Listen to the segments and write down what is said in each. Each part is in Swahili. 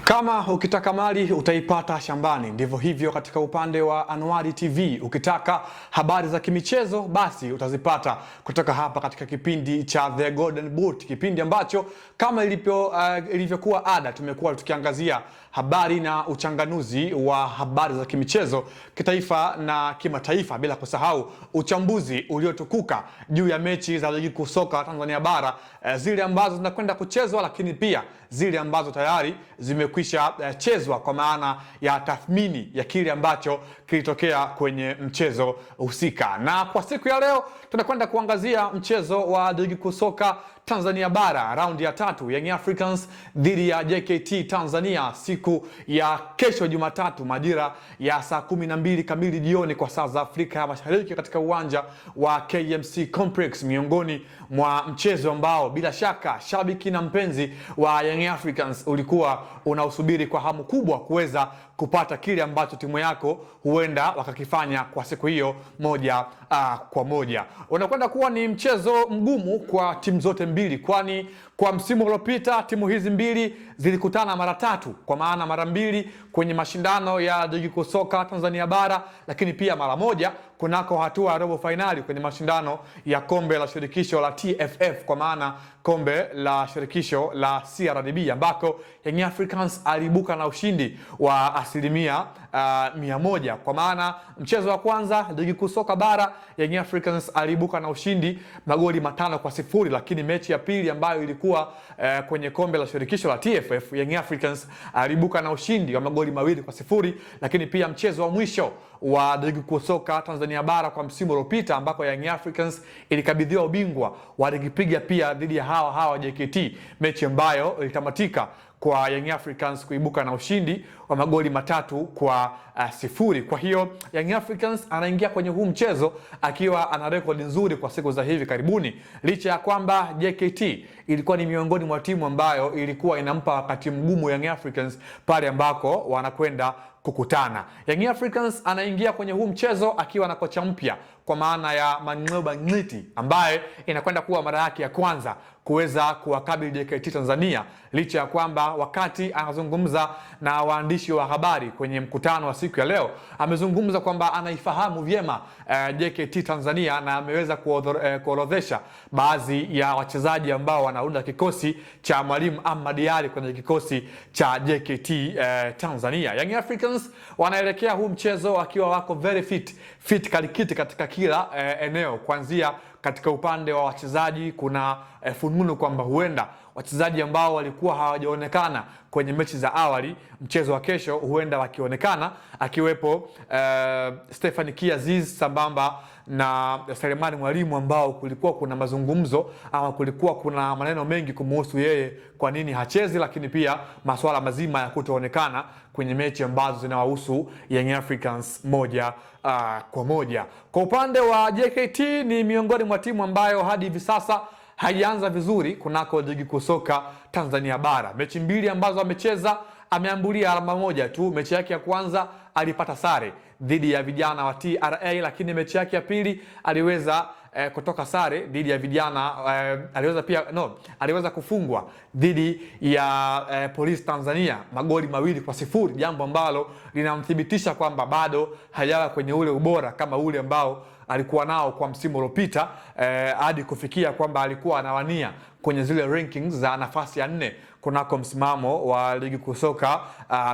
Kama ukitaka mali utaipata shambani, ndivyo hivyo katika upande wa Anuari TV. Ukitaka habari za kimichezo basi utazipata kutoka hapa katika kipindi cha The Golden Boot, kipindi ambacho kama ilivyokuwa ada tumekuwa tukiangazia habari na uchanganuzi wa habari za kimichezo kitaifa na kimataifa, bila kusahau uchambuzi uliotukuka juu ya mechi za ligi kuu soka Tanzania bara, zile ambazo zinakwenda kuchezwa lakini pia zile ambazo tayari zimekwisha chezwa, kwa maana ya tathmini ya kile ambacho kilitokea kwenye mchezo husika. Na kwa siku ya leo tunakwenda kuangazia mchezo wa ligi kuu soka Tanzania bara raundi ya 3, Young Africans dhidi ya JKT Tanzania siku ya kesho Jumatatu majira ya saa 12 kamili jioni kwa saa za Afrika ya Mashariki katika uwanja wa KMC Complex, miongoni mwa mchezo ambao bila shaka shabiki na mpenzi wa Young Africans ulikuwa unausubiri kwa hamu kubwa kuweza kupata kile ambacho timu yako huenda wakakifanya kwa siku hiyo moja kwa moja. Unakwenda kuwa ni mchezo mgumu kwa timu zote mbili, kwani kwa msimu uliopita timu hizi mbili zilikutana mara 3, kwa maana mara 2 kwenye mashindano ya ligi kuu soka Tanzania bara, lakini pia mara 1 kunako hatua ya robo finali kwenye mashindano ya kombe la shirikisho la TFF, kwa maana kombe la shirikisho la CRDB, ambako Young Africans aliibuka na ushindi wa 100%, kwa maana mchezo wa kwanza ligi kuu soka bara Young Africans aliibuka na ushindi magoli 5-0, lakini mechi ya pili ambayo ilikuwa kwenye kombe la shirikisho la TFF Young Africans aliibuka na ushindi wa magoli 2-0, lakini pia mchezo wa mwisho wa ligi kuu soka Tanzania bara kwa msimu uliopita ambako Young Africans ilikabidhiwa ubingwa walikipiga pia dhidi ya hawa JKT, mechi ambayo ilitamatika kwa Young Africans kuibuka na ushindi wa magoli 3-0. Kwa hiyo Young Africans anaingia kwenye huu mchezo akiwa ana rekodi nzuri kwa siku za hivi karibuni, licha ya kwamba JKT ilikuwa ni miongoni mwa timu ambayo ilikuwa inampa wakati mgumu Young Africans pale ambako wanakwenda kukutana. Young Africans anaingia kwenye huu mchezo akiwa na kocha mpya kwa maana ya Mangoba Ngiti, ambaye inakwenda kuwa mara yake ya kwanza kuweza kuwakabili JKT Tanzania, licha ya kwamba wakati anazungumza na waandishi wa habari kwenye mkutano wa siku ya leo amezungumza kwamba anaifahamu vyema JKT Tanzania na ameweza kuorodhesha baadhi ya wachezaji ambao wanaunda kikosi cha Mwalimu Ahmad Ally kwenye kikosi cha JKT Tanzania. Young Africans wanaelekea huu mchezo wakiwa wako very fit kalikiti katika kila eneo, kuanzia katika upande wa wachezaji kuna fununu kwamba huenda wachezaji ambao walikuwa hawajaonekana kwenye mechi za awali mchezo wa kesho huenda wakionekana, akiwepo Stephanie Kiaziz sambamba na Selemani Mwalimu, ambao kulikuwa kuna mazungumzo ama kulikuwa kuna maneno mengi kumuhusu yeye kwa nini hachezi, lakini pia masuala mazima ya kutoonekana kwenye mechi ambazo zinawahusu Young Africans moja kwa moja. Kwa upande wa JKT ni miongoni mwa timu ambayo hadi hivi sasa haianza vizuri kunako ligi kuu soka Tanzania bara. Mechi 2 ambazo amecheza ameambulia alama 1 tu. Mechi yake ya kwanza alipata sare dhidi ya vijana wa TRA, lakini mechi yake ya pili aliweza kutoka sare dhidi ya vijana aliweza kufungwa dhidi ya Police Tanzania magoli 2-0, jambo ambalo linamthibitisha kwamba bado hajawa kwenye ule ubora kama ule ambao alikuwa nao kwa msimu uliopita, hadi kufikia kwamba alikuwa anawania kwenye zile rankings za nafasi ya 4 kunako msimamo wa ligi kuu soka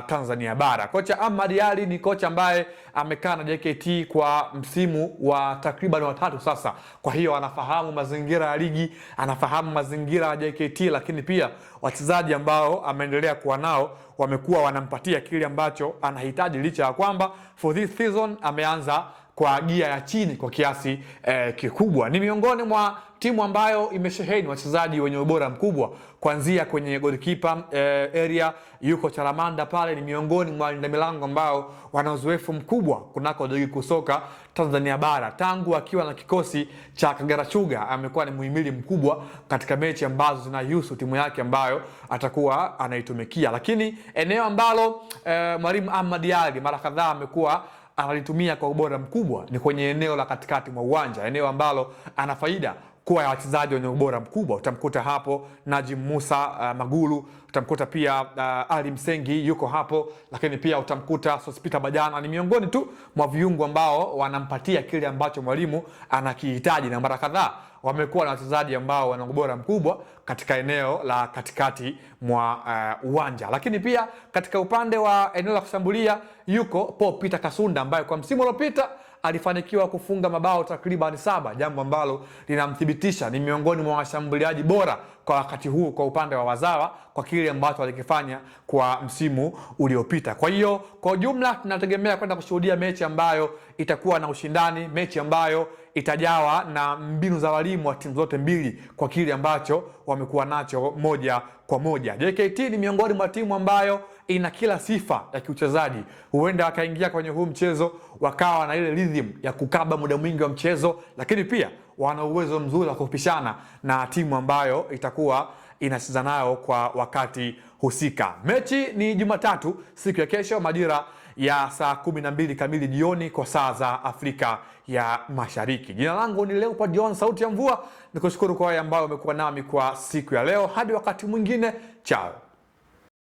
Tanzania bara. Kocha Ahmad Ally ni kocha ambaye amekaa na JKT kwa msimu wa takriban wa 3 sasa. Kwa hiyo anafahamu mazingira ya ligi, anafahamu mazingira ya JKT, lakini pia wachezaji ambao ameendelea kuwa nao wamekuwa wanampatia kile ambacho anahitaji, licha ya kwamba for this season ameanza kwa gia ya chini kwa kiasi kikubwa. Ni miongoni mwa timu ambayo imesheheni wachezaji wenye ubora mkubwa, kuanzia kwenye goalkeeper area yuko Chalamanda pale, ni miongoni mwa walinda milango ambao wana uzoefu mkubwa kunako ligi kuu soka Tanzania bara. Tangu akiwa na kikosi cha Kagera Sugar amekuwa ni muhimili mkubwa katika mechi ambazo zinahusu timu yake ambayo atakuwa anaitumikia. Lakini eneo ambalo Mwalimu Ahmad Ally mara kadhaa amekuwa analitumia kwa ubora mkubwa ni kwenye eneo la katikati mwa uwanja, eneo ambalo ana faida kuwa ya wachezaji wenye ubora mkubwa. Utamkuta hapo Najim Musa Magulu, utamkuta pia Ali Msengi yuko hapo, lakini pia utamkuta Sospeter Bajana. Ni miongoni tu mwa viungo ambao wanampatia kile ambacho mwalimu anakihitaji, na mara kadhaa wamekuwa na wachezaji ambao wana ubora mkubwa katika eneo la katikati mwa uwanja. Lakini pia katika upande wa eneo la kushambulia yuko Paul Peter Kasunda ambaye kwa msimu uliopita alifanikiwa kufunga mabao takriban 7, jambo ambalo linamthibitisha ni miongoni mwa washambuliaji bora kwa wakati huu kwa upande wa wazawa kwa kile ambacho alikifanya kwa msimu uliopita. Kwa hiyo kwa ujumla tunategemea kwenda kushuhudia mechi ambayo itakuwa na ushindani, mechi ambayo itajawa na mbinu za walimu wa timu zote mbili kwa kile ambacho wamekuwa nacho moja kwa moja. JKT ni miongoni mwa timu ambayo ina kila sifa ya kiuchezaji. Huenda wakaingia kwenye huu mchezo wakawa na ile rhythm ya kukaba muda mwingi wa mchezo, lakini pia wana uwezo mzuri wa kupishana na timu ambayo itakuwa inacheza nayo kwa wakati husika. Mechi ni Jumatatu, siku ya kesho, majira ya saa 12 kamili jioni kwa saa za Afrika ya Mashariki. Jina langu ni Leopard John, sauti ya mvua. Nikushukuru kwa wale ambao wamekuwa nami kwa siku ya leo. Hadi wakati mwingine, chao.